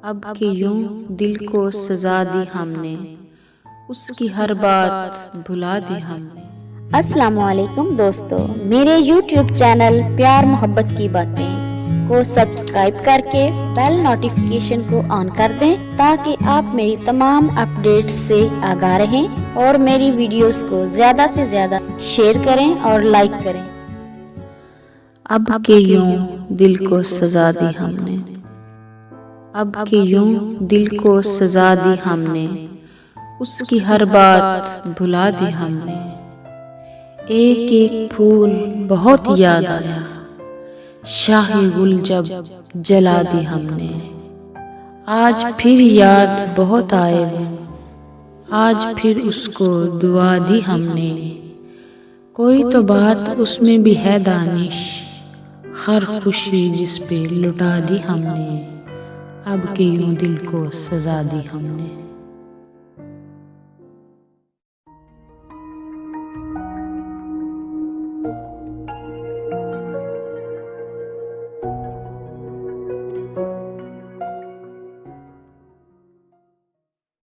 अब के यूं दिल को सजा दी हमने, उसकी हर बात भुला दी हमने। अस्सलामुअलैकुम दोस्तों, मेरे YouTube चैनल प्यार मोहब्बत की बातें को सब्सक्राइब करके बेल नोटिफिकेशन को ऑन कर दें ताकि आप मेरी तमाम अपडेट्स से आगाह रहें और मेरी वीडियोस को ज़्यादा से ज़्यादा शेयर करें और लाइक करें। अब के यूं दिल को सजा दी हमने, अब के यूं दिल को सजा दी हमने, उसकी हर बात भुला दी हमने। एक एक फूल बहुत याद आया, शाही गुल जब जला दी हमने। आज फिर याद बहुत आए वो, आज फिर उसको दुआ दी हमने। कोई तो बात उसमें भी है दानिश, हर खुशी जिस पे लुटा दी हमने। अब के यूं दिल को सजा दी हमने।